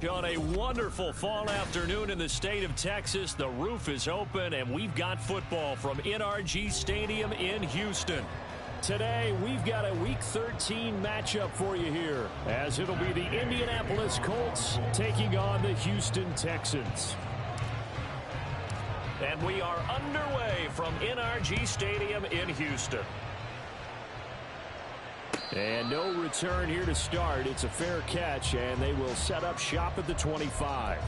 On a wonderful fall afternoon in the state of Texas, the roof is open, and we've got football from NRG Stadium in Houston. Today, we've got a Week 13 matchup for you here, as it'll be the Indianapolis Colts taking on the Houston Texans. And we are underway from NRG Stadium in Houston. And no return here to start. It's a fair catch, and they will set up shop at the 25.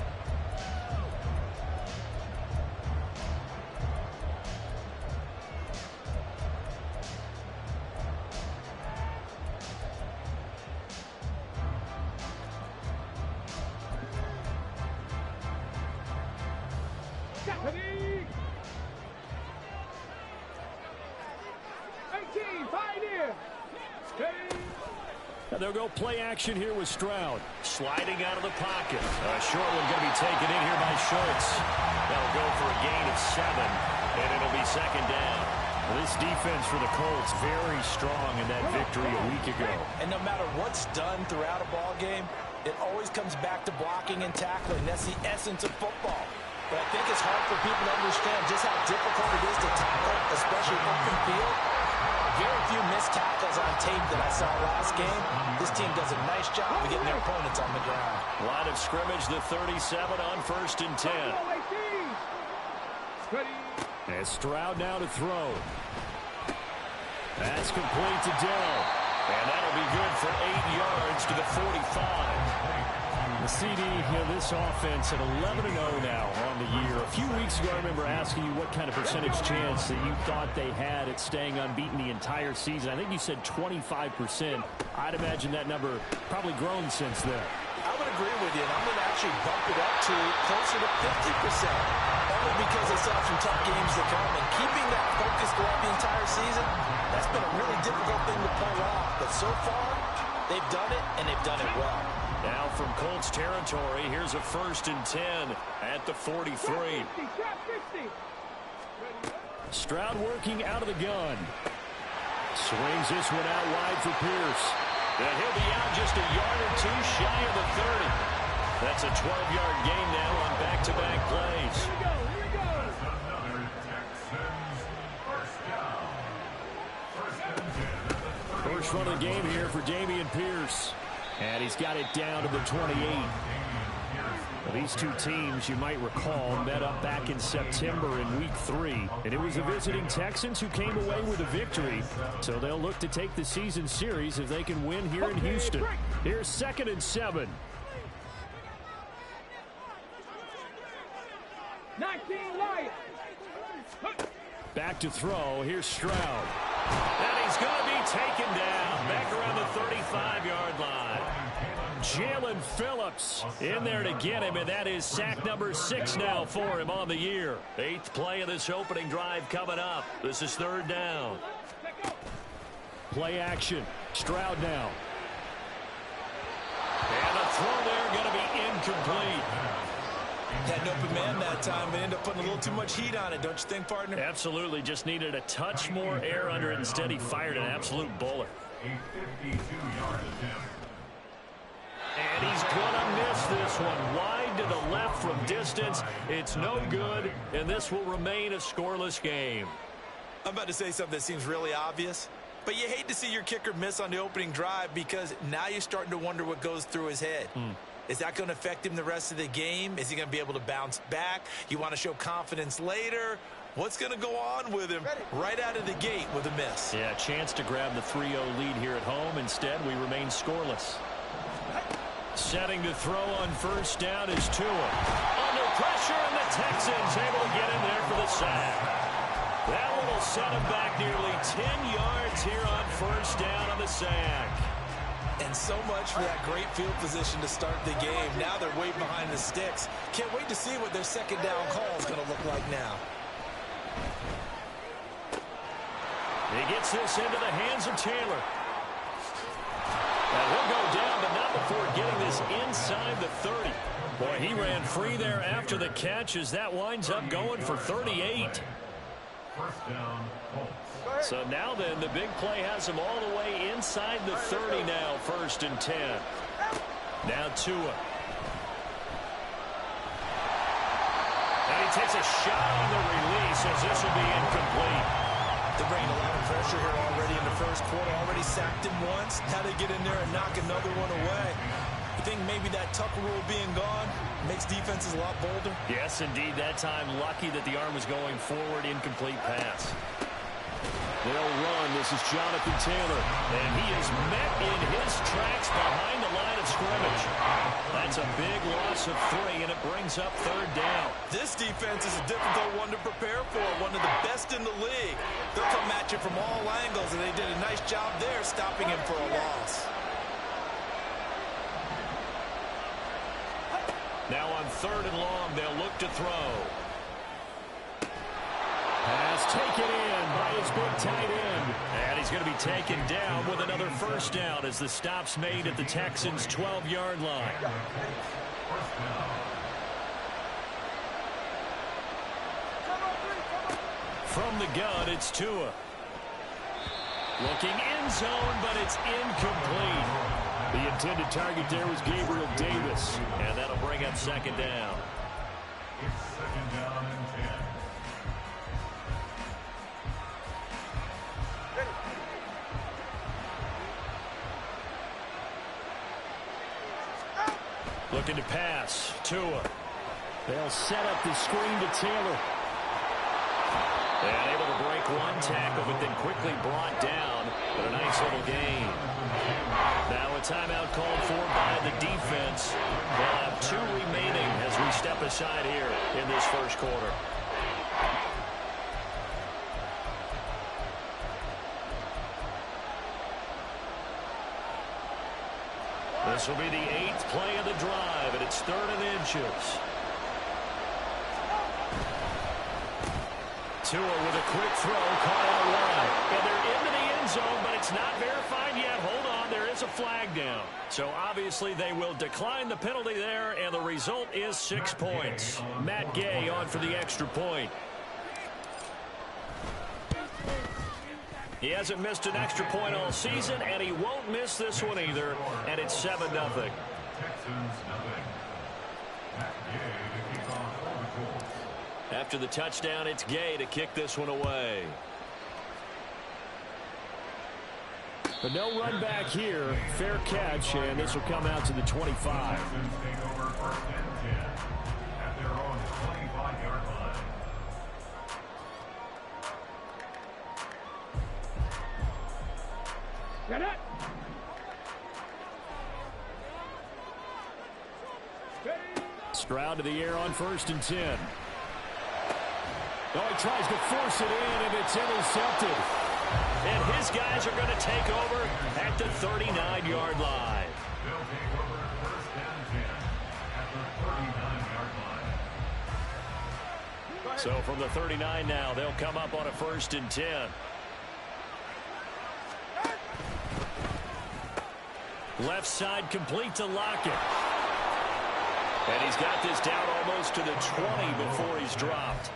They'll go play action here with Stroud. Sliding out of the pocket. A short one going to be taken in here by Schultz. That'll go for a gain of 7, and it'll be second down. Well, this defense for the Colts very strong in that victory a week ago. And no matter what's done throughout a ball game, it always comes back to blocking and tackling. That's the essence of football. But I think it's hard for people to understand just how difficult it is to tackle, especially open field. Very few missed tackles on tape that I saw last game. This team does a nice job of getting their opponents on the ground. Line of scrimmage, the 37 on 1st and 10. And Stroud now to throw. That's complete to Dell. And that'll be good for 8 yards to the 45. The CD, this offense at 11-0 now on the year. A few weeks ago, I remember asking you what kind of percentage chance that you thought they had at staying unbeaten the entire season. I think you said 25%. I'd imagine that number probably grown since then. I would agree with you, and I'm going to actually bump it up to closer to 50%. Only because they still have some tough games to come. And keeping that focus throughout the entire season, that's been a really difficult thing to pull off. But so far, they've done it, and they've done it well. Now from Colts territory, here's a 1st and 10 at the 43. Stroud working out of the gun. Swings this one out wide for Pierce. And he'll be out just a yard or 2 shy of the 30. That's a 12-yard gain now on back-to-back plays. First run of the game here for Dameon Pierce. And he's got it down to the 28. Well, these two teams, you might recall, met up back in September in Week 3. And it was the visiting Texans who came away with a victory. So they'll look to take the season series if they can win here in Houston. Here's 2nd and 7. 19 light. Back to throw. Here's Stroud. And he's going to be taken down back around the 35-yard line. Jalen Phillips in there to get him, and that is sack number 6 now for him on the year. 8th play of this opening drive coming up. This is 3rd down. Play action. Stroud now. And the throw there going to be incomplete. Had an open man that time, but ended up putting a little too much heat on it, don't you think, partner? Absolutely. Just needed a touch more air under it. Instead, he fired an absolute bullet. And he's going to miss this one. Wide to the left from distance. It's no good, and this will remain a scoreless game. I'm about to say something that seems really obvious, but you hate to see your kicker miss on the opening drive because now you're starting to wonder what goes through his head. Is that going to affect him the rest of the game? Is he going to be able to bounce back? You want to show confidence later? What's going to go on with him right out of the gate with a miss? Yeah, chance to grab the 3-0 lead here at home. Instead, we remain scoreless. Setting to throw on 1st down is Tua. Under pressure, and the Texans able to get in there for the sack. That one will set him back nearly 10 yards here on 1st down on the sack. And so much for that great field position to start the game. Now they're way behind the sticks. Can't wait to see what their 2nd down call is going to look like now. He gets this into the hands of Taylor. And he'll go down, but not before getting this inside the 30. Boy, he ran free there after the catch as that winds up going for 38. So now then, the big play has him all the way inside the 30 now, 1st and 10. Now Tua. takes a shot on the release as this will be incomplete. They're bringing a lot of pressure here already in the first quarter. Already sacked him once. Now they get in there and knock another one away. You think maybe that Tucker rule being gone makes defenses a lot bolder? Yes, indeed. That time, lucky that the arm was going forward. Incomplete pass. They'll run. This is Jonathan Taylor. And he is met in his tracks behind the line of scrimmage. That's a big loss of 3, and it brings up 3rd down. This defense is a difficult one to prepare for. One of the best in the league. They'll come at you from all angles, and they did a nice job there stopping him for a loss. Now on 3rd and long, they'll look to throw. Pass taken in by his big tight end. And he's going to be taken down with another 1st down as the stop's made at the Texans' 12-yard line. From the gun, it's Tua. Looking end zone, but it's incomplete. The intended target there was Gabriel Davis. And that'll bring up 2nd down. It's 2nd down and 10. Looking to pass. Tua. They'll set up the screen to Taylor. And able to break one tackle, but then quickly brought down. But a nice little gain. Now a timeout called for by the defense. They'll have 2 remaining as we step aside here in this first quarter. This will be the 8th play of the drive, and it's 3rd and inches. Tua with a quick throw, caught out wide. And they're into the end zone, but it's not verified yet. Hold on, there is a flag down. So obviously they will decline the penalty there, and the result is 6 points. Matt Gay on for the extra point. He hasn't missed an extra point all season, and he won't miss this one either, and it's 7-0. Texans nothing. Matt Gay to kick off for the Colts. After the touchdown, it's Gay to kick this one away. But no run back here. Fair catch, and this will come out to the 25. Texans take over 1st and 10 at their own 25-yard line. Get it. Stroud to the air on 1st and 10. Oh, he tries to force it in, and it's intercepted. And his guys are going to take over at the 39-yard line. They'll take over 1st and 10 at the 39-yard line. So from the 39 now, they'll come up on a 1st and 10. Left side complete to Lockett. And he's got this down almost to the 20 before he's dropped.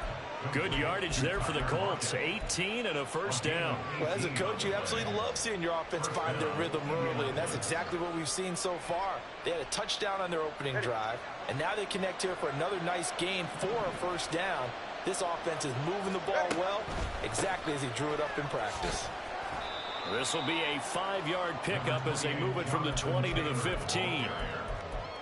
Good yardage there for the Colts. 18 and a 1st down. Well, as a coach, you absolutely love seeing your offense find their rhythm early, and that's exactly what we've seen so far. They had a touchdown on their opening drive, and now they connect here for another nice gain for a 1st down. This offense is moving the ball well, exactly as he drew it up in practice. This will be a 5-yard pickup as they move it from the 20 to the 15.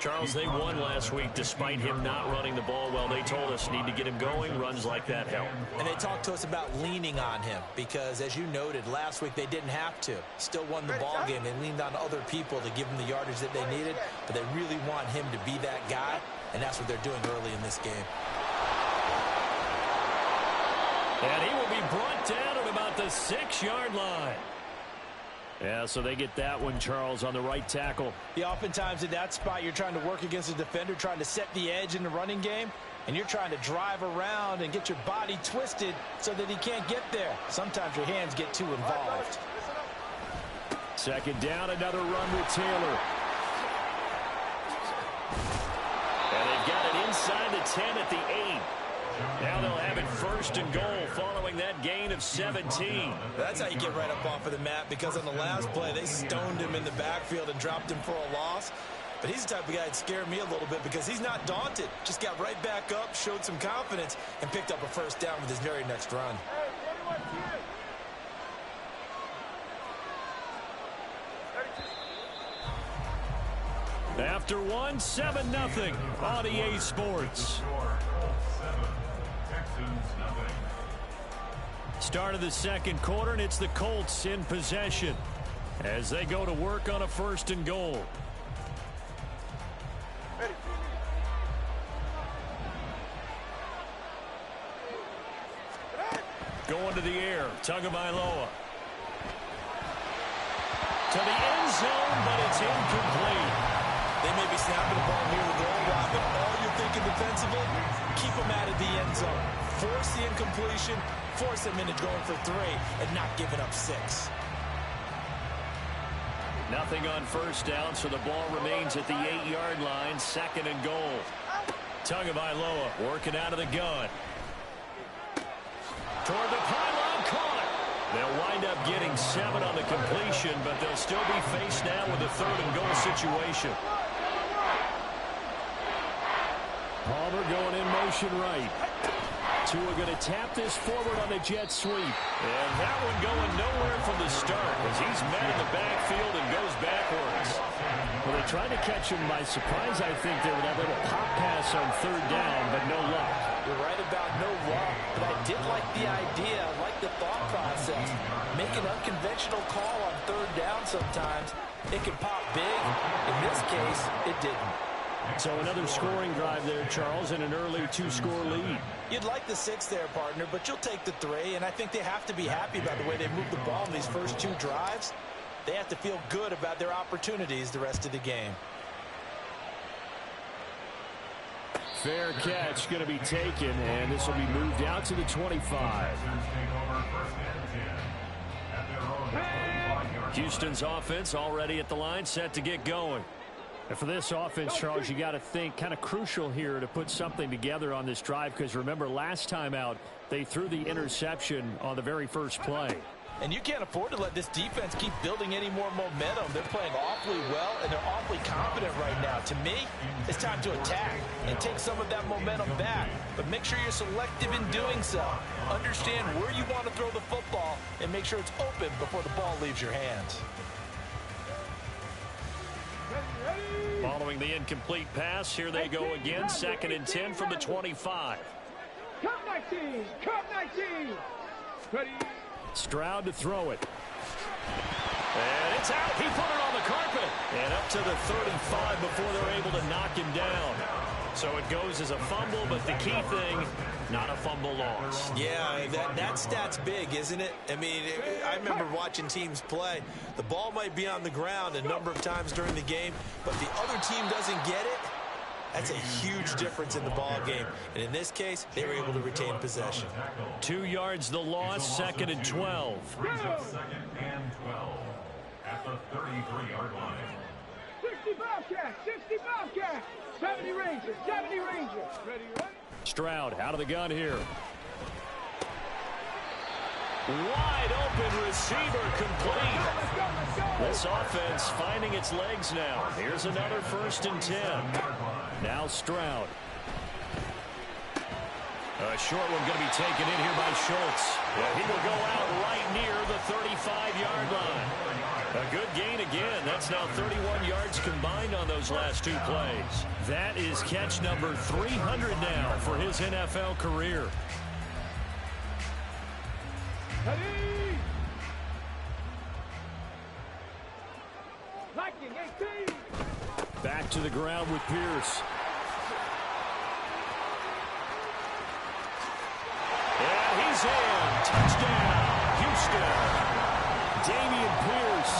Charles, they won last week despite him not running the ball well. They told us need to get him going. Runs like that help. And they talked to us about leaning on him because, as you noted, last week they didn't have to. Still won the ball game. They leaned on other people to give them the yardage that they needed, but they really want him to be that guy, and that's what they're doing early in this game. And he will be brought down at about the 6-yard line. Yeah, so they get that one, Charles, on the right tackle. Yeah, oftentimes in that spot, you're trying to work against a defender, trying to set the edge in the running game, and you're trying to drive around and get your body twisted so that he can't get there. Sometimes your hands get too involved. 2nd down, another run with Taylor. And they've got it inside the 10 at the 8. Now they'll have it 1st and goal following that gain of 17. That's how you get right up off of the mat, because on the last play, they stoned him in the backfield and dropped him for a loss. But he's the type of guy that scared me a little bit because he's not daunted. Just got right back up, showed some confidence, and picked up a first down with his very next run. After one, 7-0 on EA Sports. Start of the second quarter, and it's the Colts in possession as they go to work on a 1st and goal. Going to the air, Tagovailoa. To the end zone, but it's incomplete. They may be snapping the ball near the goal line, but all you're thinking defensively, keep them out of the end zone. Force the incompletion, force them into going for 3, and not giving up 6. Nothing on first down, so the ball remains at the 8-yard line, 2nd and goal. Tagovailoa working out of the gun. Toward the pylon, caught. They'll wind up getting 7 on the completion, but they'll still be faced now with a 3rd and goal situation. Palmer going in motion right. Tua going to tap this forward on the jet sweep. And that one going nowhere from the start as he's met in the backfield and goes backwards. Well, they tried to catch him by surprise, I think, there with that little pop pass on 3rd down, but no luck. You're right about no luck, but I did like the idea. I like the thought process. Make an unconventional call on 3rd down sometimes. It can pop big. In this case, it didn't. So another scoring drive there, Charles, and an early 2-score lead. You'd like the 6 there, partner, but you'll take the 3, and I think they have to be happy about the way they moved the ball in these first 2 drives. They have to feel good about their opportunities the rest of the game. Fair catch going to be taken, and this will be moved out to the 25. Houston's offense already at the line, set to get going. And for this offense, Charles, you got to think kind of crucial here to put something together on this drive, because remember last time out they threw the interception on the very first play. And you can't afford to let this defense keep building any more momentum. They're playing awfully well, and they're awfully confident right now. To me, it's time to attack and take some of that momentum back. But make sure you're selective in doing so. Understand where you want to throw the football and make sure it's open before the ball leaves your hands. Following the incomplete pass, here they go again. 2nd and 10 from the 25. Come 19! Come 19! Ready? Stroud to throw it. And it's out. He put it on the carpet. And up to the 35 before they're able to knock him down. So it goes as a fumble, but the key thing, not a fumble loss. Yeah, that stat's big, isn't it? I mean, I remember watching teams play. The ball might be on the ground a number of times during the game, but the other team doesn't get it. That's a huge difference in the ball game. And in this case, they were able to retain possession. 2 yards the loss, 2nd and 12. 2nd and 12 at the 33-yard line. 60 Bobcats! 60 Bobcats! 70 Rangers! 70 Rangers! Ready, ready? Stroud out of the gun here. Wide open receiver complete. Let's go, let's go! This offense finding its legs now. Here's another 1st and 10. Now Stroud. A short one going to be taken in here by Schultz. Yeah, he will go out right near the 35-yard line. A good gain again. That's now 31 yards combined on those last 2 plays. That is catch number 300 now for his NFL career. Ready? Lightning 18! Back to the ground with Pierce. And he's in. Touchdown, Houston. Dameon Pierce.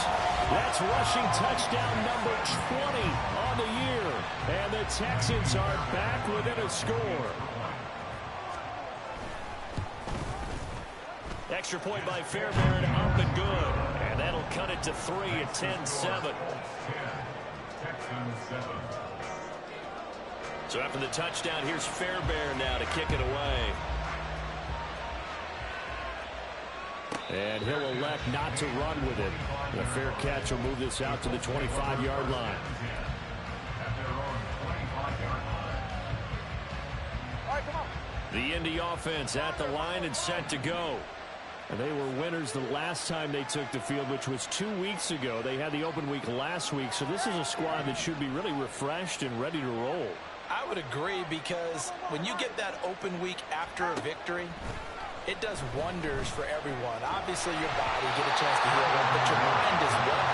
That's rushing touchdown number 20 on the year. And the Texans are back within a score. Extra point by Fairbairn, up and good. And that'll cut it to 3 at 10-7. So after the touchdown, here's Fairbairn now to kick it away. And he'll elect not to run with it. The fair catch will move this out to the 25-yard line. The Indy offense at the line and set to go. And they were winners the last time they took the field, which was 2 weeks ago. They had the open week last week, so this is a squad that should be really refreshed and ready to roll. I would agree, because when you get that open week after a victory, it does wonders for everyone. Obviously, your body get a chance to heal up, but your mind as well.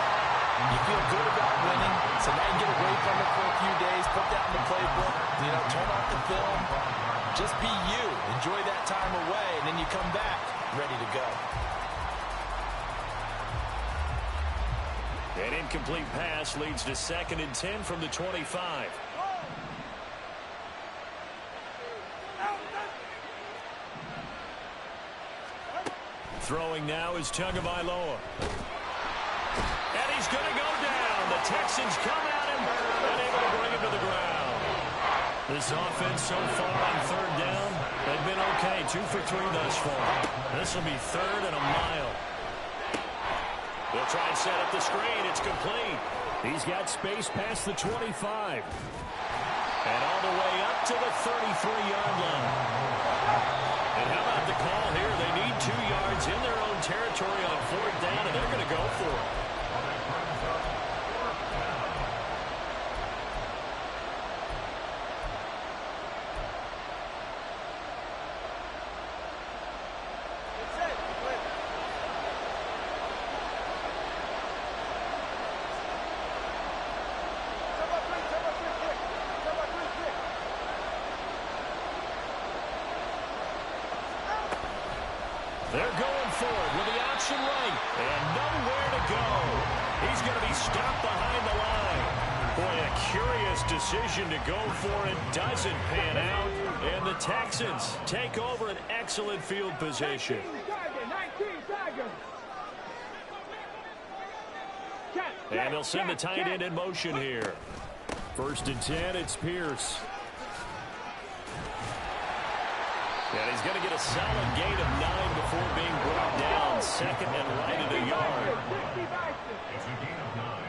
You feel good about winning, so now you get away from it for a few days, put that in the playbook, turn off the film, just be you. Enjoy that time away, and then you come back ready to go. An incomplete pass leads to 2nd and 10 from the 25. Throwing now is Tagovailoa. And he's going to go down. The Texans come at him and able to bring him to the ground. This offense so far on 3rd down, they've been okay. 2 for 3 thus far. This will be 3rd and a mile. They'll try and set up the screen. It's complete. He's got space past the 25. And all the way up to the 33-yard line. And how about the call here? They need 2 yards in their own territory on 4th down, and they're going to go for it. They're going for it with the option right. And nowhere to go. He's going to be stopped behind the line. Boy, a curious decision to go for it. Doesn't pan out. And the Texans take over an excellent field position. 19 Tigers. And they'll send the tight end in motion here. 1st and 10, it's Pierce. And he's going to get a solid gain of 9 before being brought down. 2nd and right at a yard. It's a gain of 9.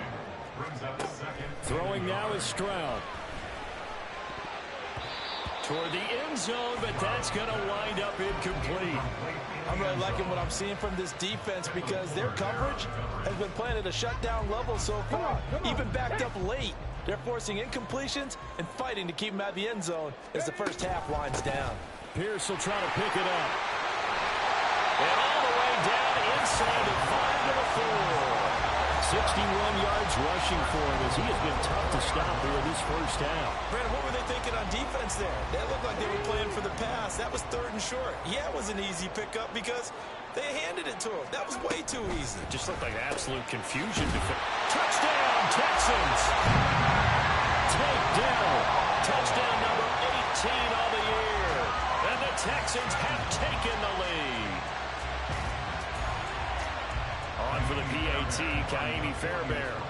Brings up 2nd. Throwing now is Stroud. Toward the end zone, but that's going to wind up incomplete. I'm really liking what I'm seeing from this defense, because their coverage has been playing at a shutdown level so far, even backed up late. They're forcing incompletions and fighting to keep them out of the end zone as the first half winds down. Pierce will try to pick it up. And all the way down inside the 5 to the 4. 61 yards rushing for him, as he has been tough to stop here this first half. Brandon, what were they thinking on defense there? They looked like they were playing for the pass. That was 3rd and short. Yeah, it was an easy pickup because they handed it to him. That was way too easy. Just looked like absolute confusion. Touchdown, Texans! Takedown. Touchdown number 18 on the year. And the Texans have taken the lead. On for the PAT, Kaimi Fairbairn.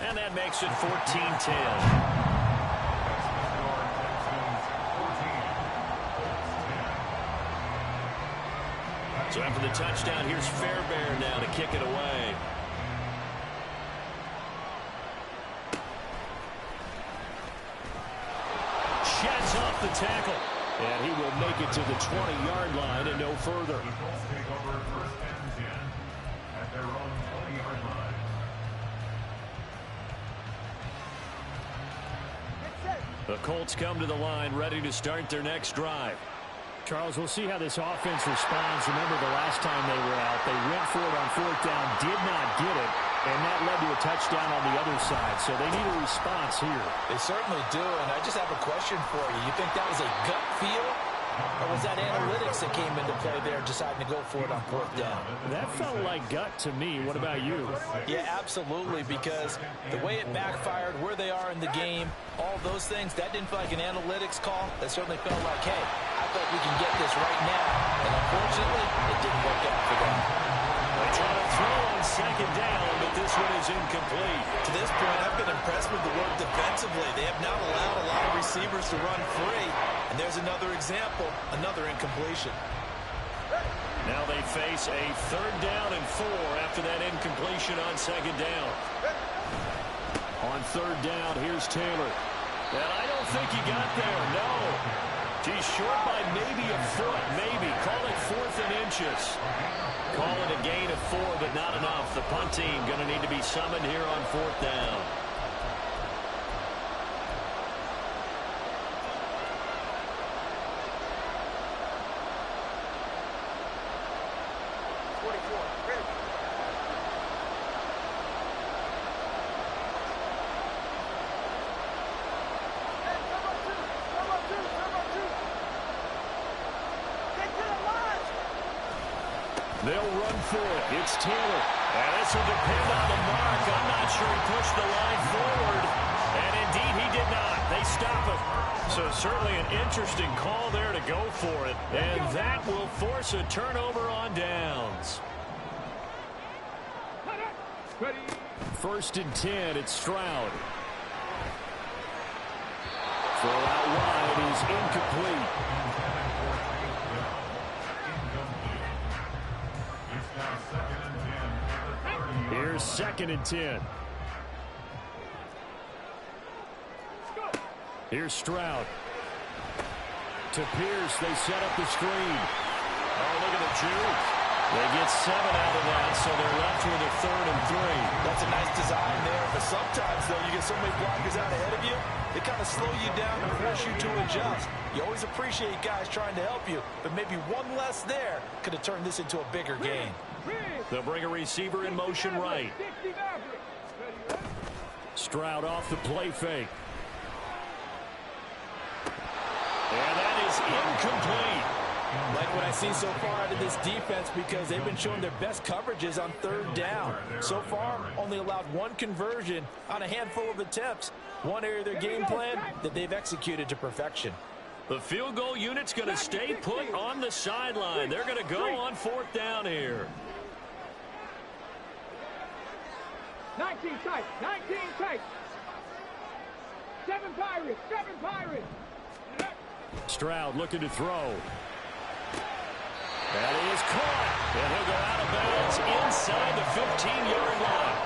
And that makes it 14-10. So after the touchdown, here's Fairbairn now to kick it away. Sheds off the tackle. And he will make it to the 20-yard line and no further. The Colts take over 1st and 10 at their own 20-yard line. The Colts come to the line ready to start their next drive. Charles, we'll see how this offense responds. Remember the last time they were out, they went for it on 4th down, did not get it, and that led to a touchdown on the other side. So they need a response here. They certainly do, and I just have a question for you. You think that was a gut feel, or was that analytics that came into play there, deciding to go for it on 4th down? That felt like gut to me. What about you? Yeah, absolutely, because the way it backfired, where they are in the game, all those things, that didn't feel like an analytics call. That certainly felt like, hey, I thought we can get this right now. And unfortunately, it didn't work out for them. They try to throw on 2nd down, but this one is incomplete. To this point, I've been impressed with the work defensively. They have not allowed a lot of receivers to run free. And there's another example, another incompletion. Now they face a 3rd down and 4 after that incompletion on 2nd down. On 3rd down, here's Taylor. And I don't think he got there, no. He's short by maybe a foot, maybe. Call it 4th and inches. Call it a gain of 4, but not enough. The punt team going to need to be summoned here on 4th down. They'll run for it. It's Taylor. And this will depend on the mark. I'm not sure he pushed the line forward. And indeed, he did not. They stop him. So certainly an interesting call there to go for it. And that will force a turnover on downs. 1st and 10. It's Stroud. Throw out wide is incomplete. Here's 2nd and 10. Here's Stroud. To Pierce. They set up the screen. Oh, look at the juke. They get 7 out of that, so they're left with a 3rd and 3. That's a nice design there, but sometimes, though, you get so many blockers out ahead of you, they kind of slow you down and force you to adjust. You always appreciate guys trying to help you, but maybe one less there could have turned this into a bigger game. They'll bring a receiver in motion right. Stroud off the play fake. And that is incomplete. Like what I see so far out of this defense, because they've been showing their best coverages on 3rd down. So far, only allowed 1 conversion on a handful of attempts. One area of their game plan that they've executed to perfection. The field goal unit's going to stay put on the sideline. They're going to go on 4th down here. 19 tight, 19 tight. 7 Pirates, 7 Pirates. Stroud looking to throw. That is caught. And he'll go out of bounds inside the 15-yard line.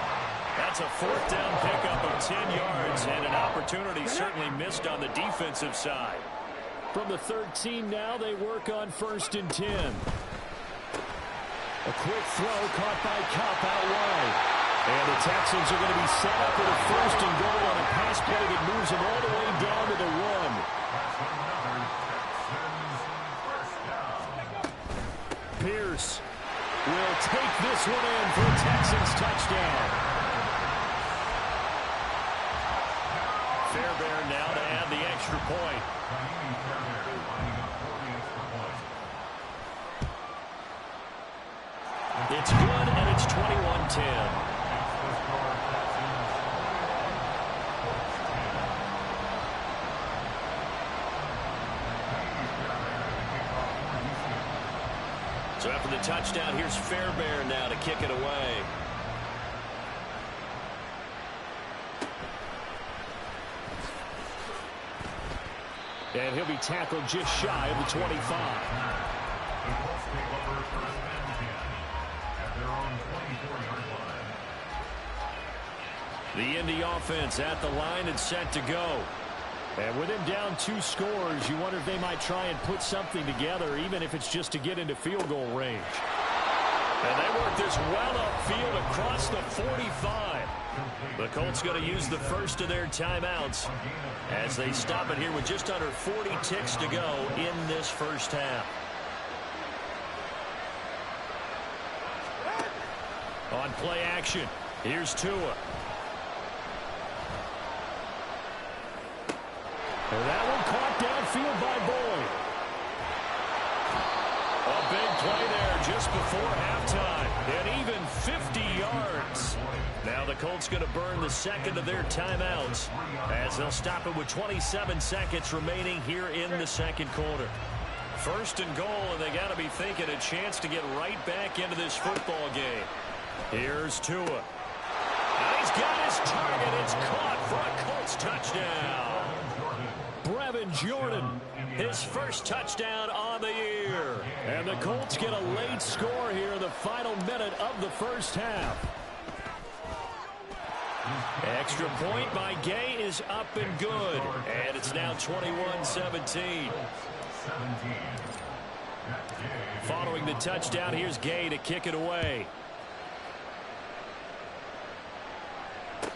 That's a 4th down pickup of 10 yards and an opportunity certainly missed on the defensive side. From the 13 now, they work on 1st and 10. A quick throw caught by Cup out wide. And the Texans are going to be set up with a 1st and goal on a pass play that moves them all the way down to the 1. Pierce will take this one in for a Texans touchdown. Fairbairn now to add the extra point. It's good, and it's 21-10. So after the touchdown, here's Fairbairn now to kick it away. And he'll be tackled just shy of the 25. The Indy offense at the line and set to go. And with him down 2 scores, you wonder if they might try and put something together, even if it's just to get into field goal range. And they work this well upfield across the 45. The Colts going to use the first of their timeouts as they stop it here with just under 40 ticks to go in this first half. On play action, here's Tua. And that one caught downfield by Boyd. A big play there just before halftime. And even 50 yards. Now the Colts going to burn the second of their timeouts as they'll stop it with 27 seconds remaining here in the second quarter. 1st and goal, and they got to be thinking a chance to get right back into this football game. Here's Tua. And he's got his target. It's caught for a Colts touchdown. Brevin Jordan, his first touchdown on the year. And the Colts get a late score here in the final minute of the first half. Extra point by Gay is up and good. And it's now 21-17. Following the touchdown, here's Gay to kick it away.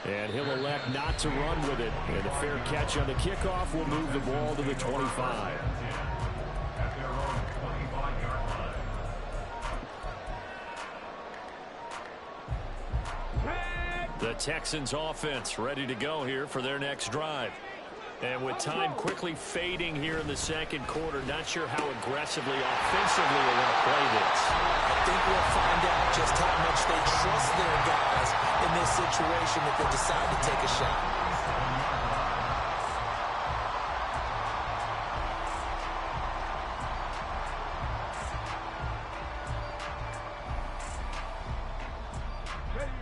And he'll elect not to run with it. And a fair catch on the kickoff will move the ball to the 25. The Texans offense ready to go here for their next drive. And with time quickly fading here in the second quarter, not sure how aggressively, offensively they want to play this. I think we'll find out just how much they trust their guys in this situation if they decide to take a shot.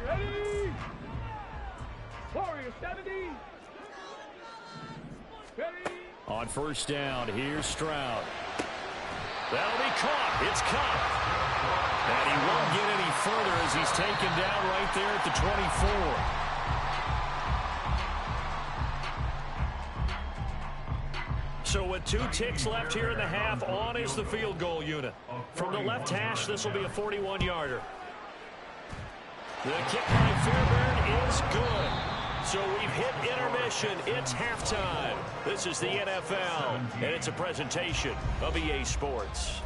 Ready? Warrior 70. Ready? On first down, here's Stroud. That'll be caught. It's caught. And he won't get any further as he's taken down right there at the 24. So with 2 ticks left here in the half, on is the field goal unit. From the left hash, this will be a 41-yarder. The kick by Fairbairn is good. So we've hit intermission. It's halftime. This is the NFL, and it's a presentation of EA Sports.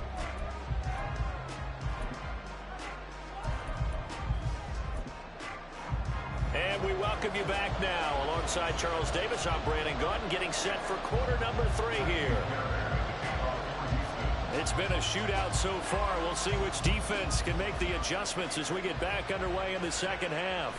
And we welcome you back now. Alongside Charles Davis, I'm Brandon Gautin, getting set for quarter number 3 here. It's been a shootout so far. We'll see which defense can make the adjustments as we get back underway in the second half.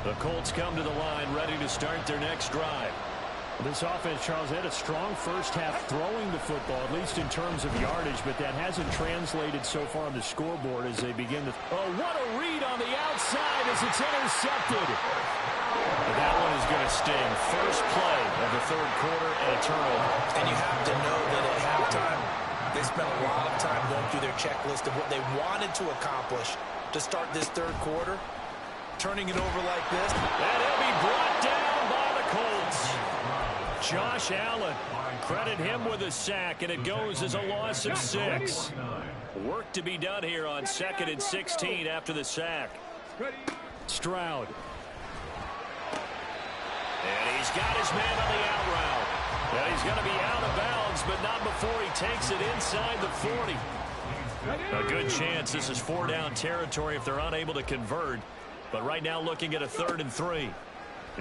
The Colts come to the line, ready to start their next drive. This offense, Charles, had a strong first half throwing the football, at least in terms of yardage, but that hasn't translated so far on the scoreboard as they begin to... Oh, what a read on the outside as it's intercepted. That one is going to sting. First play of the third quarter and a turnover. And you have to know that at halftime, they spent a lot of time going through their checklist of what they wanted to accomplish to start this third quarter. Turning it over like this. And it'll be brought down by the Colts. Josh Allen, credit him with a sack, and it goes as a loss of 6. Work to be done here on 2nd and 16 after the sack. Stroud. And he's got his man on the out route. And he's going to be out of bounds, but not before he takes it inside the 40. A good chance this is 4-down territory if they're unable to convert. But right now looking at a 3rd and 3.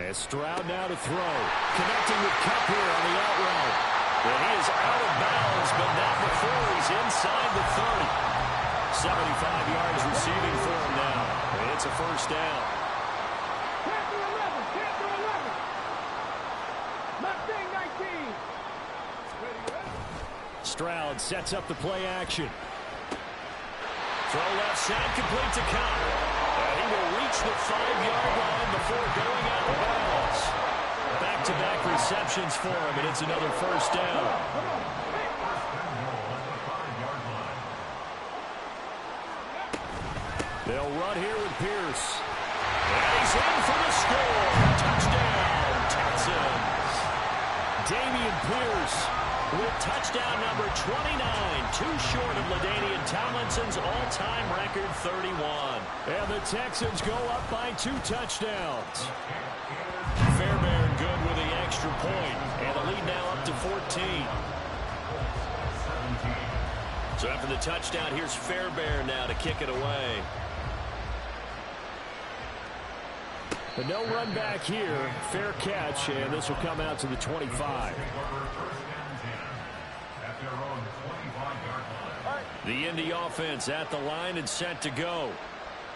And Stroud now to throw. Connecting with Cup here on the out route. And he is out of bounds, but not before he's inside the 30. 75 yards receiving for him now. And it's a first down. Panther 11, Panther 11. Mustang 19. Stroud sets up the play action. Throw left side, complete to Cup. And he will reach the 5-yard line before going out of bounds. Back-to-back receptions for him, and it's another first down. They'll run here with Pierce. And he's in for the score. Touchdown, Teaxans. Dameon Pierce with touchdown number 29, too short of LaDainian Tomlinson's all-time record 31. And the Texans go up by 2 touchdowns. Fairbairn good with the extra point, and the lead now up to 14. So after the touchdown, here's Fairbairn now to kick it away. But no run back here. Fair catch, and this will come out to the 25. The Indy offense at the line and set to go.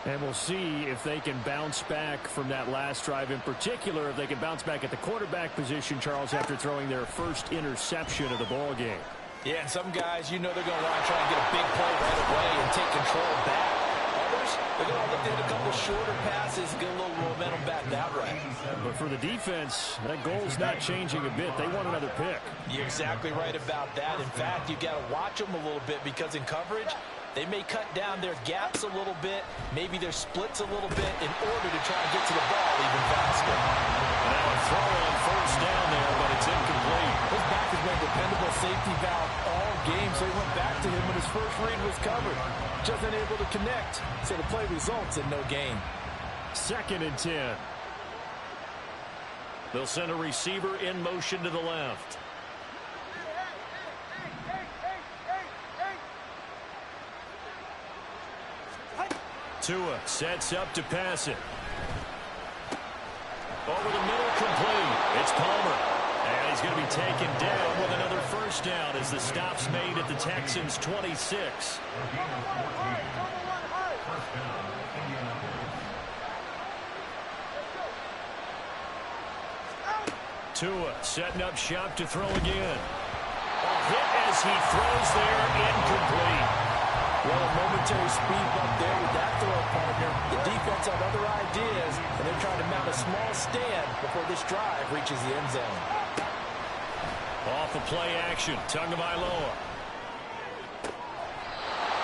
And we'll see if they can bounce back from that last drive in particular, if they can bounce back at the quarterback position, Charles, after throwing their first interception of the ball game. Yeah, and some guys, you know they're going to want to try and get a big play right away and take control back. Others, they're going to look to hit a couple shorter passes and get a little momentum back that way. But for the defense, that goal's not changing a bit. They want another pick. You're exactly right about that. In fact, you've got to watch them a little bit because in coverage, they may cut down their gaps a little bit, maybe their splits a little bit in order to try and get to the ball even faster. Now a throw on first down there, but it's incomplete. His back has been a dependable safety valve all game, so he went back to him when his first read was covered. Just unable to connect, so the play results in no gain. 2nd and 10. They'll send a receiver in motion to the left. Tua sets up to pass it. Over the middle, complete. It's Palmer. And he's going to be taken down with another first down as the stop's made at the Texans' 26. Tua setting up shop to throw again. A hit as he throws there, incomplete. Well, a momentary speed bump there with that throw partner. The defense had other ideas, and they're trying to mount a small stand before this drive reaches the end zone. Off of play action, Tagovailoa.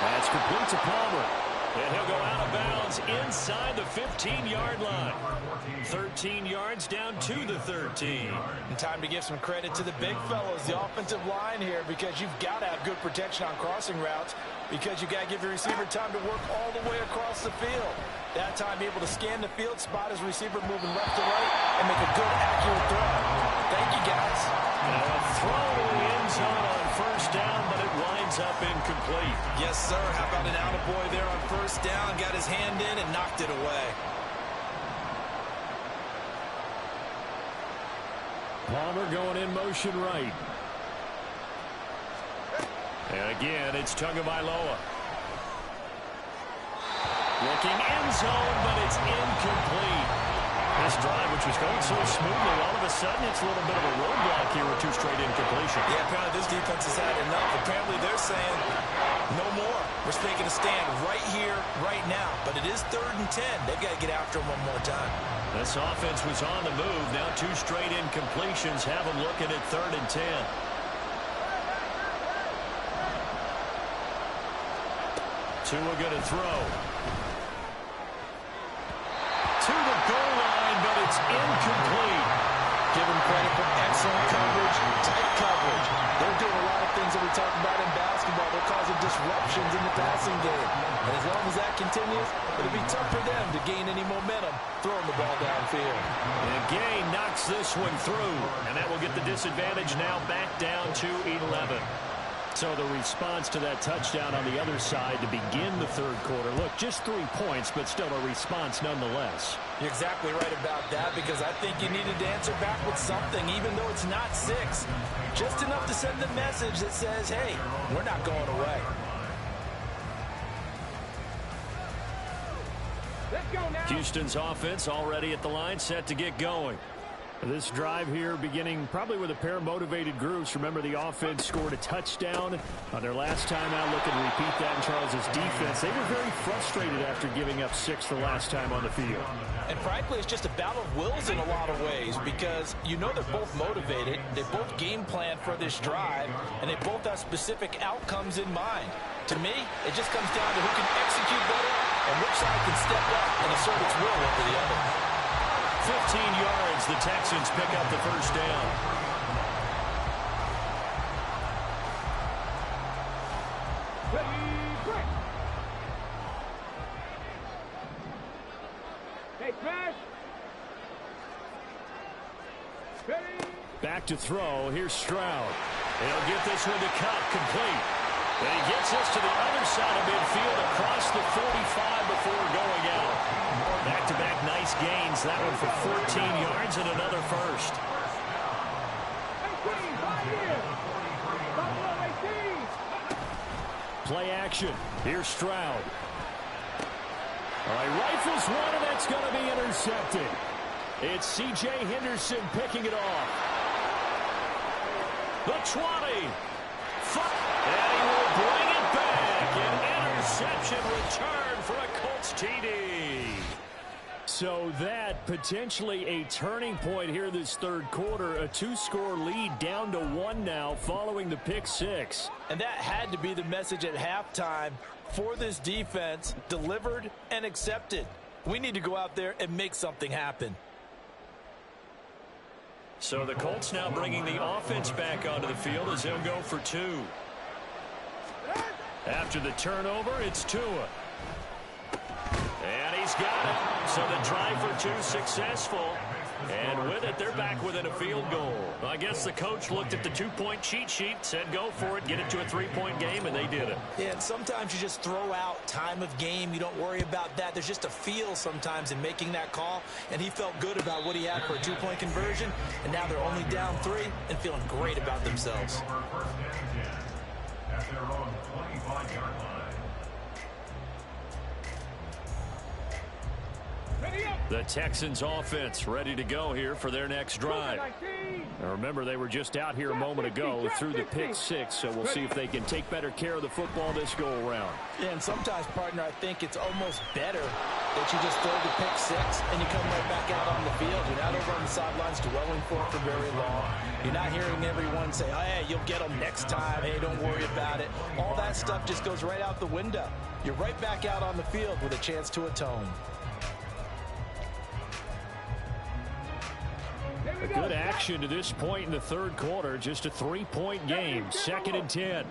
That's complete to Palmer. And he'll go out of bounds inside the 15-yard line. 13 yards down to the 13. And time to give some credit to the big fellows, the offensive line here, because you've got to have good protection on crossing routes, because you've got to give your receiver time to work all the way across the field. That time, be able to scan the field, spot his receiver moving left to right, and make a good, accurate throw. Thank you, guys. Now a throw to the end zone on first down, but it winds up incomplete. Yes, sir. How about an attaboy there on first down? Got his hand in and knocked it away. Palmer going in motion right. And again, it's Tagovailoa. Looking end zone, but it's incomplete. This drive, which was going so smoothly, all of a sudden it's a little bit of a roadblock here with 2 straight incompletions. Yeah, apparently this defense has had enough. Apparently they're saying, no more. We're taking a stand right here, right now. But it is 3rd and 10. They've got to get after him one more time. This offense was on the move. Now 2 straight incompletions have them looking at 3rd and 10. Tua going to throw. To the goal line, but it's incomplete. Give him credit for excellent coverage, tight coverage. They're doing a lot of things that we talk about in basketball. They're causing disruptions in the passing game. And as long as that continues, it'll be tough for them to gain any momentum throwing the ball downfield. And Gay knocks this one through, and that will get the disadvantage now back down to 11. So the response to that touchdown on the other side to begin the 3rd quarter. Look, just 3 points, but still a response nonetheless. You're exactly right about that, because I think you needed to answer back with something, even though it's not 6. Just enough to send the message that says, hey, we're not going away. Let's go now. Houston's offense already at the line, set to get going. This drive here beginning probably with a pair of motivated groups. Remember, the offense scored a touchdown on their last time out. Looking to repeat that in Charles's defense. They were very frustrated after giving up 6 the last time on the field. And frankly, it's just a battle of wills in a lot of ways, because you know they're both motivated, they both game plan for this drive, and they both have specific outcomes in mind. To me, it just comes down to who can execute better and which side can step up and assert its will over the other. 15 yards, the Texans pick up the first down. Ready, break. Hey, smash. Ready. Back to throw. Here's Stroud. He'll get this one to cut, complete. And he gets us to the other side of midfield across the 45 before going out. Back-to-back nice gains. That one for 14 yards and another first. 18, 5 years. Buffalo 18. Play action. Here's Stroud. All right, rifles one, and that's going to be intercepted. It's C.J. Henderson picking it off. The 20. And he will bring it back. An interception return for a Colts TD. So that potentially a turning point here this third quarter. A 2-score lead down to 1 now following the pick 6. And that had to be the message at halftime for this defense. Delivered and accepted. We need to go out there and make something happen. So the Colts now bringing the offense back onto the field as they'll go for 2. After the turnover, it's Tua. And he's got it. So the try for 2 successful. And with it, they're back within a field goal. I guess the coach looked at the 2-point cheat sheet, said go for it, get it to a 3-point game, and they did it. Yeah, and sometimes you just throw out time of game. You don't worry about that. There's just a feel sometimes in making that call, and he felt good about what he had for a 2-point conversion, and now they're only down 3 and feeling great about themselves. At their own 25-yard line. The Texans offense ready to go here for their next drive. Now remember, they were just out here a moment ago through the pick 6, so we'll see if they can take better care of the football this go-around. Yeah, and sometimes, partner, I think it's almost better that you just throw the pick 6 and you come right back out on the field. You're not over on the sidelines dwelling for it for very long. You're not hearing everyone say, oh, hey, you'll get them next time. Hey, don't worry about it. All that stuff just goes right out the window. You're right back out on the field with a chance to atone. Good action to this point in the third quarter. Just a 3-point game. 2nd and 10.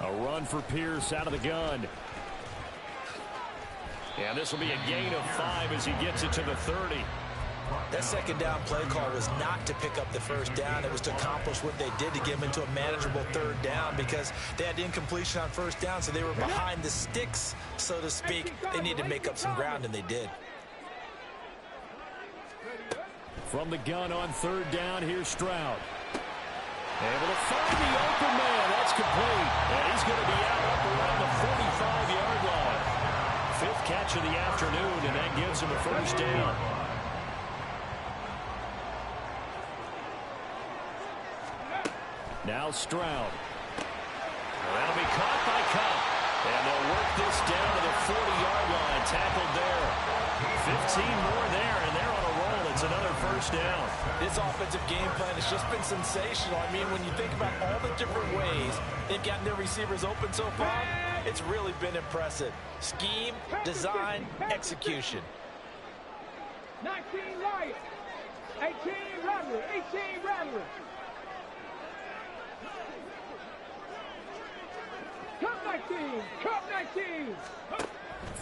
A run for Pierce out of the gun. And this will be a gain of 5 as he gets it to the 30. That second down play call was not to pick up the first down. It was to accomplish what they did to get them into a manageable third down because they had incompletion on first down, so they were behind the sticks, so to speak. They needed to make up some ground, and they did. From the gun on third down, here's Stroud. Able to find the open man. That's complete. And he's going to be out up around the 45-yard line. 5th catch of the afternoon, and that gives him a first down. Now Stroud. That'll be caught by Cup. And they'll work this down to the 40-yard line. Tackled there. 15 more there, and they're on a roll. It's another first down. This offensive game plan has just been sensational. I mean, when you think about all the different ways they've gotten their receivers open so far, it's really been impressive. Scheme, design, execution. 19 Lions, 18 Rattlers, 18 Rattlers. Cup 19, Cup 19.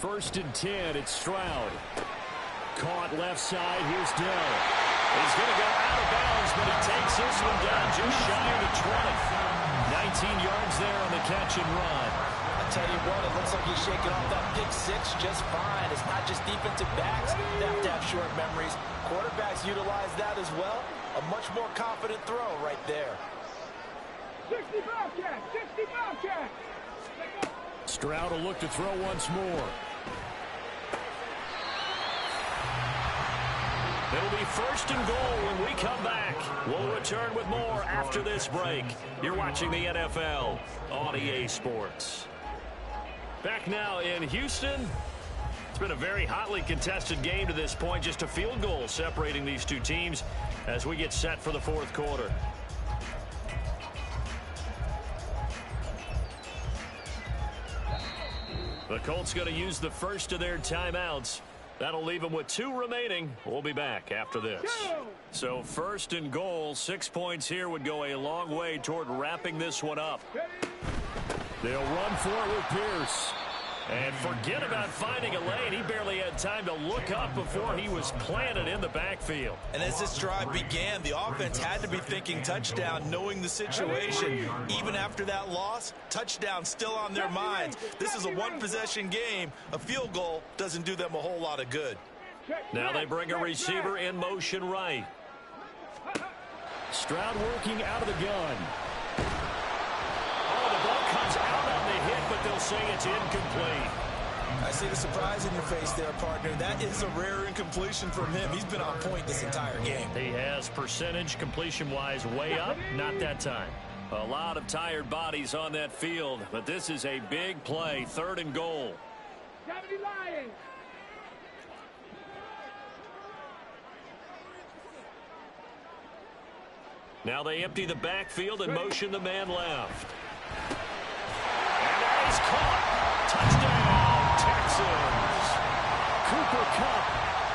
1st and 10, it's Stroud. Caught left side, here's Dell. He's going to go out of bounds, but he takes this one down just shy of the 20. 19 yards there on the catch and run. I tell you what, it looks like he's shaking off that pick 6 just fine. It's not just defensive backs that have to have short memories. Quarterbacks utilize that as well. A much more confident throw right there. 60 Bobcats, 60 Bobcats. Stroud will look to throw once more. It'll be 1st and goal when we come back. We'll return with more after this break. You're watching the NFL on EA Sports. Back now in Houston. It's been a very hotly contested game to this point. Just a field goal separating these two teams as we get set for the 4th quarter. The Colts going to use the first of their timeouts. That'll leave them with 2 remaining. We'll be back after this. So 1st and goal, 6 points here would go a long way toward wrapping this one up. They'll run for it with Pierce. And forget about finding a lane. He barely had time to look up before he was planted in the backfield. And as this drive began, the offense had to be thinking touchdown, knowing the situation. Even after that loss, touchdown still on their minds. This is a one-possession game. A field goal doesn't do them a whole lot of good. Now they bring a receiver in motion right. Stroud working out of the gun. Oh, the ball comes out on the hit, but they'll say it's incomplete. I see the surprise in your face there, partner. That is a rare incompletion from him. He's been on point this entire game. He has percentage completion-wise way up. Not that time. A lot of tired bodies on that field, but this is a big play. 3rd and goal. 70 Lions. Now they empty the backfield and motion the man left. And that is caught. Touchdown, Teaxans. Cooper Kupp,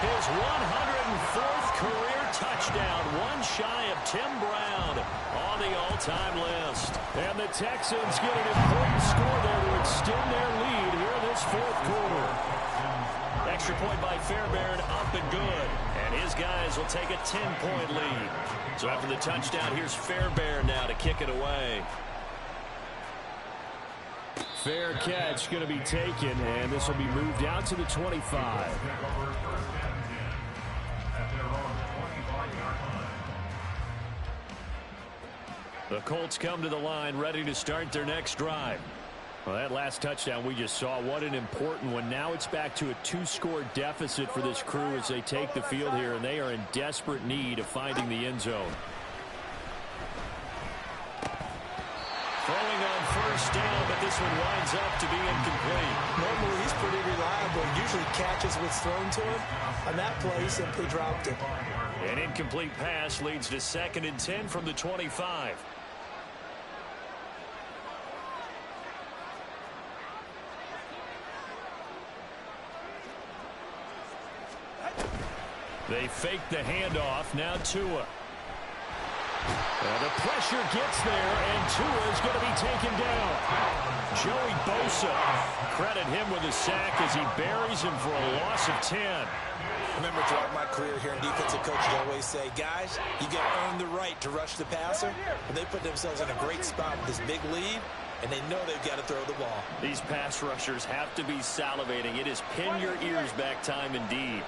his 104th career touchdown, one shy of Tim Brown on the all-time list. And the Texans get an important score there to extend their lead here in this 4th quarter. Extra point by Fairbairn, up and good. And his guys will take a 10-point lead. So after the touchdown, here's Fairbairn now to kick it away. Fair catch going to be taken, and this will be moved out to the 25. The Colts come to the line, ready to start their next drive. Well, that last touchdown we just saw, what an important one. Now it's back to a 2-score deficit for this crew as they take the field here, and they are in desperate need of finding the end zone. Throwing on 1st down, but this one winds up to be incomplete. Normally, he's pretty reliable. Usually catches what's thrown to him. On that play, he simply dropped it. An incomplete pass leads to 2nd and 10 from the 25. They fake the handoff. Now Tua. The pressure gets there, and Tua is going to be taken down. Joey Bosa. Credit him with a sack as he buries him for a loss of 10. Remember, throughout my career here in defensive coach, I always say, guys, you got to earn the right to rush the passer. But they put themselves in a great spot with this big lead, and they know they've got to throw the ball. These pass rushers have to be salivating. It is pin your ears back time indeed.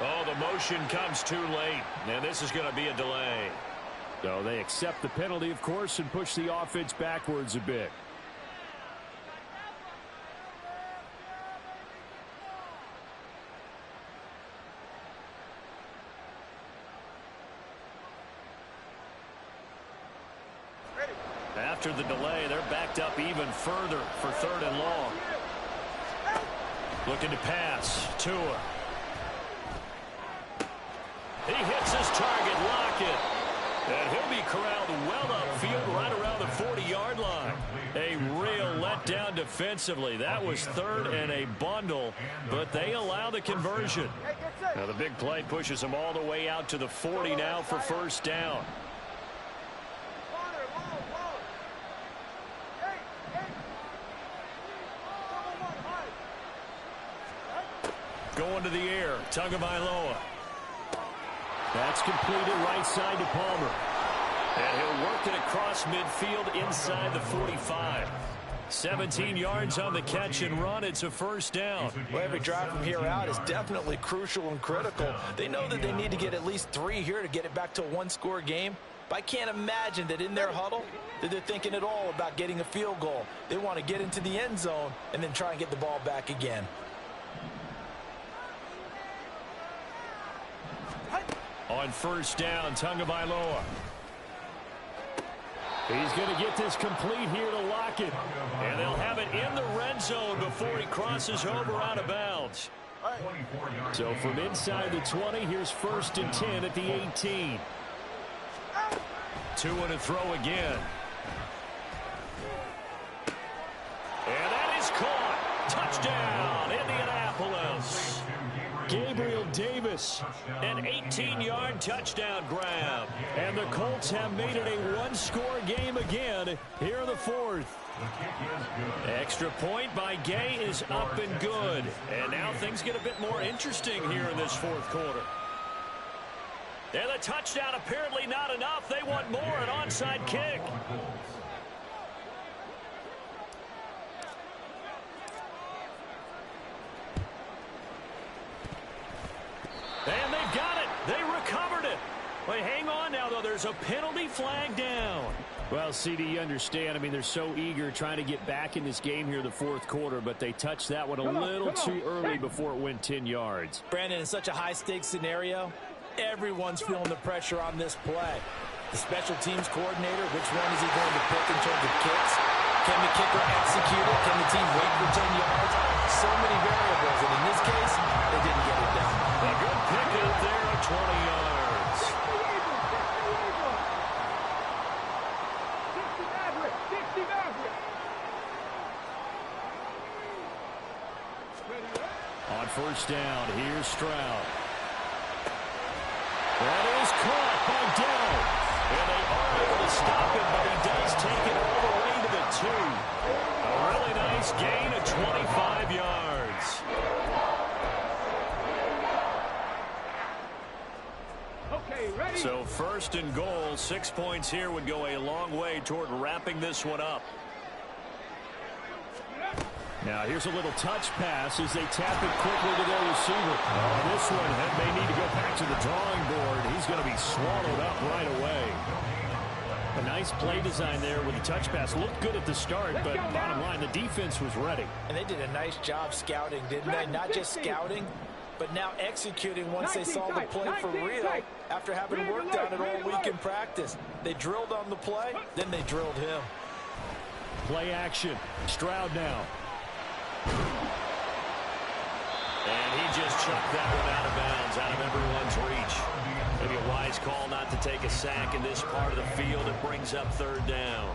Oh, the motion comes too late, and this is going to be a delay. So they accept the penalty, of course, and push the offense backwards a bit. After the delay, they're backed up even further for 3rd and long. Looking to pass. Tua. He hits his target, Lockett. And he'll be corralled well upfield right around the 40-yard line. A real letdown defensively. That was 3rd and a bundle, but they allow the conversion. Now the big play pushes them all the way out to the 40 now for 1st down. Going to the air, Tagovailoa. That's completed right side to Palmer. And he'll work it across midfield inside the 45. 17 yards on the catch and run. It's a 1st down. Well, every drive from here out is definitely crucial and critical. They know that they need to get at least 3 here to get it back to a 1-score game. But I can't imagine that in their huddle that they're thinking at all about getting a field goal. They want to get into the end zone and then try and get the ball back again. On 1st down, Tagovailoa. He's going to get this complete here to Lockett. And they'll have it in the red zone before he crosses over out of bounds. So from inside the 20, here's 1st and 10 at the 18. Tua to throw again. And that is caught. Touchdown, Indianapolis. Gabriel Davis, an 18-yard touchdown grab. And the Colts have made it a 1-score game again here in the 4th. Extra point by Gay is up and good. And now things get a bit more interesting here in this 4th quarter. And the touchdown apparently not enough. They want more, an onside kick. And they've got it. They recovered it. But hang on now, though. There's there's a penalty flag down. Well, CD, you understand. I mean, they're so eager trying to get back in this game here in the fourth quarter, but they touched that one a little too early before it went 10 yards. Brandon, in such a high-stakes scenario, everyone's feeling the pressure on this play. The special teams coordinator, which one is he going to pick in terms of kicks? Can the kicker execute it? Can the team wait for 10 yards? So many variables, and in this case, they didn't get it done. A good pick out there at 20 yards. 60 Maverick. On first down, here's Stroud. That is caught by Dell. And they are able to stop him, but he does take it all the way to the 2. A really nice gain of 25 yards. Okay, ready? So first and goal, 6 points here would go a long way toward wrapping this one up. Now here's a little touch pass as they tap it quickly to their receiver. This one may need to go back to the drawing board. He's going to be swallowed up right away. A nice play design there with the touch pass. Looked good at the start, but bottom line, the defense was ready. And they did a nice job scouting, didn't they? Not just scouting, but now executing once they saw the play for real after having worked on it all week in practice. They drilled on the play, then they drilled him. Play action. Stroud now. And he just chucked that one out of bounds, out of everyone's reach. Maybe a wise call not to take a sack in this part of the field. It brings up third down.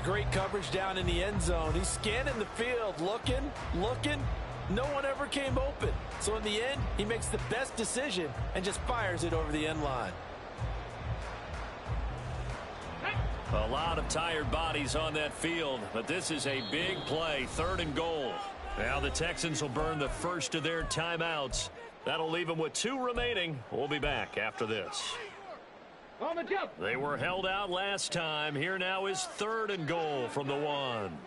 Great coverage down in the end zone. He's scanning the field, looking. No one ever came open. So in the end, he makes the best decision and just fires it over the end line. A lot of tired bodies on that field, but this is a big play, third and goal. Now the Texans will burn the first of their timeouts. That'll leave them with 2 remaining. We'll be back after this. On the jump. They were held out last time. Here now is third and goal from the 1.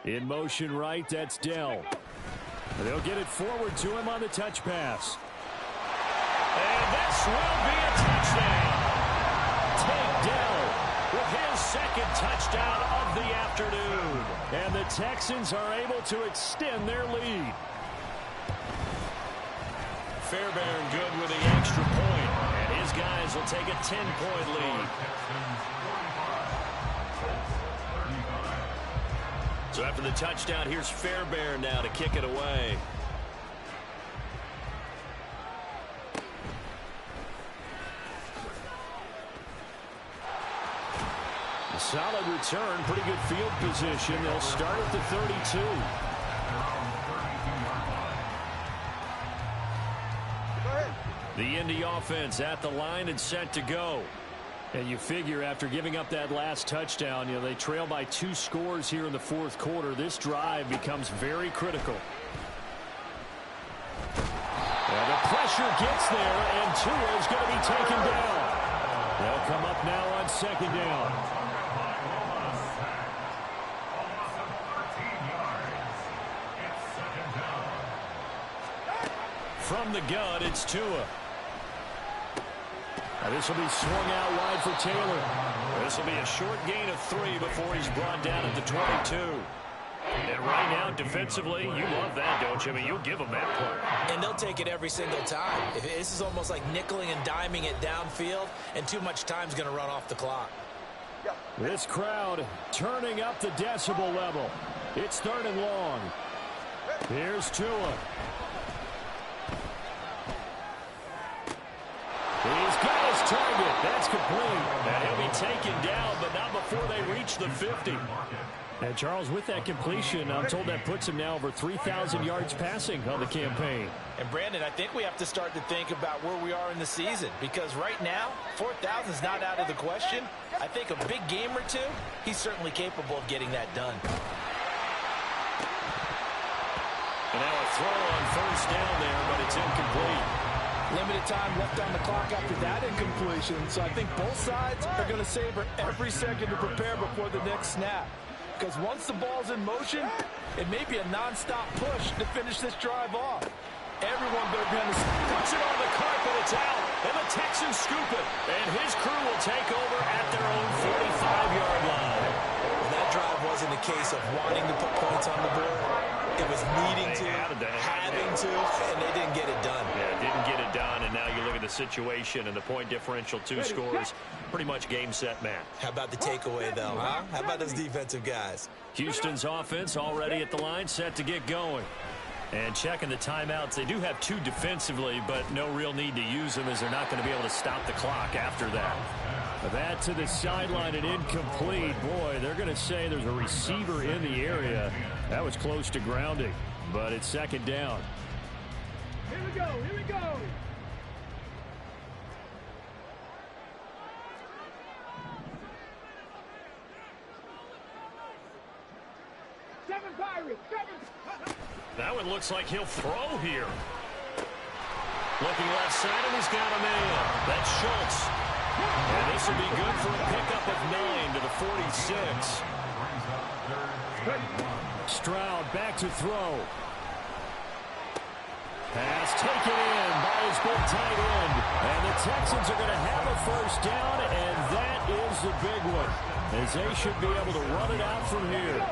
In motion right, that's Dell. They'll get it forward to him on the touch pass. And this will be a touchdown. Take Dell with his second touchdown of the afternoon. And the Texans are able to extend their lead. Fairbairn good with the extra point. And his guys will take a 10-point lead. So after the touchdown, here's Fairbairn now to kick it away. A solid return, pretty good field position. They'll start at the 32. The Indy offense at the line and set to go. And you figure after giving up that last touchdown, they trail by 2 scores here in the fourth quarter. This drive becomes very critical. And the pressure gets there, and Tua is going to be taken down. They'll come up now on second down. From the gun, it's Tua. This will be swung out wide for Taylor. This will be a short gain of 3 before he's brought down at the 22. And right now, defensively, you love that, don't you? I mean, you'll give them that play. And they'll take it every single time. This is almost like nickeling and diming it downfield, and too much time's going to run off the clock. This crowd turning up the decibel level. It's third and long. Here's Tua. He's got his target. That's complete. And he'll be taken down, but not before they reach the 50. And Charles, with that completion, I'm told that puts him now over 3,000 yards passing on the campaign. And Brandon, I think we have to start to think about where we are in the season, because right now, 4,000 is not out of the question. I think a big game or 2, he's certainly capable of getting that done. And now a throw on first down there, but it's incomplete. Limited time left on the clock after that incompletion, so I think both sides are going to savor every second to prepare before the next snap. Because once the ball's in motion, it may be a non-stop push to finish this drive off. Everyone better be on the... Puts it on the carpet, it's out, and the Texans scoop it. And his crew will take over at their own 45-yard line. Well, that drive wasn't a case of wanting to put points on the board. It was needing to, having to, and they didn't get it done. Yeah, didn't get it done, and now you look at the situation and the point differential, 2 scores, pretty much game, set, match. How about the takeaway, though, huh? How about those defensive guys? Houston's offense already at the line, set to get going. And checking the timeouts, they do have 2 defensively, but no real need to use them as they're not going to be able to stop the clock after that. That to the sideline and incomplete. Boy, they're going to say there's a receiver in the area. That was close to grounding, but it's second down. Here we go, here we go. Seven Pirates, 7. That one looks like he'll throw here. Looking left side, and he's got a man. That's Schultz. And this will be good for a pickup of 9 to the 46. Stroud back to throw. Pass taken in by his big tight end. And the Texans are going to have a first down, and that is the big one, as they should be able to run it out from here.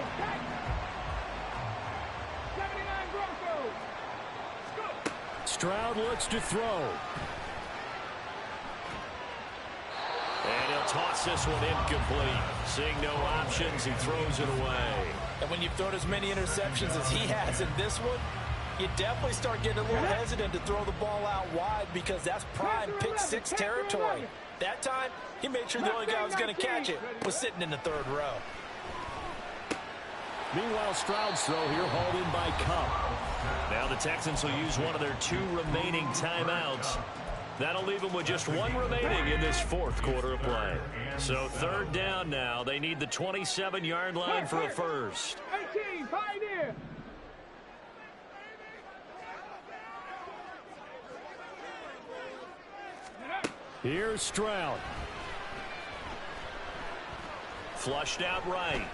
79 Broncos. Stroud looks to throw. And he'll toss this one incomplete. Seeing no options, he throws it away. And when you've thrown as many interceptions as he has in this one, you definitely start getting a little hesitant to throw the ball out wide because that's prime pick 6 territory. That time, he made sure the only guy who was going to catch it was sitting in the 3rd row. Meanwhile, Stroud's throw here hauled in by Cup. Now the Texans will use one of their 2 remaining timeouts. That'll leave them with just 1 remaining in this 4th quarter of play. So 3rd down now. They need the 27-yard line for a first. 18, Pioneer. Here's Stroud. Flushed out right.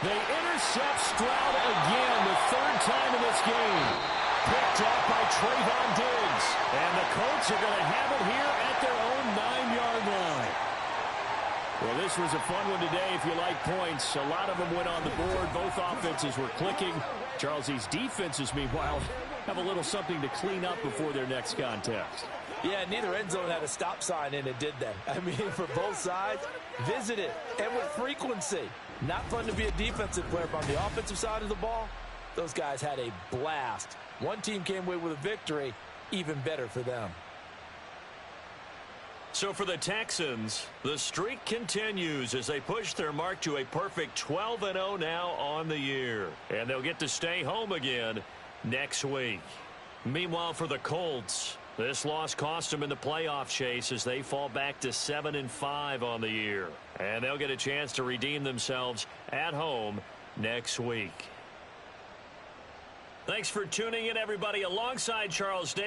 They intercept Stroud again, the 3rd time in this game. Picked up by Trayvon Diggs. And the Colts are going to have it here at their own 9-yard line. Well, this was a fun one today if you like points. A lot of them went on the board. Both offenses were clicking. Charles, these defenses, meanwhile, have a little something to clean up before their next contest. Yeah, neither end zone had a stop sign in it, did they? I mean, for both sides, visit it, and with frequency. Not fun to be a defensive player, but on the offensive side of the ball, those guys had a blast. One team came away with a victory, even better for them. So for the Texans, the streak continues as they push their mark to a perfect 12-0 now on the year. And they'll get to stay home again next week. Meanwhile, for the Colts, this loss cost them in the playoff chase as they fall back to 7-5 on the year. And they'll get a chance to redeem themselves at home next week. Thanks for tuning in, everybody. Alongside Charles Davis.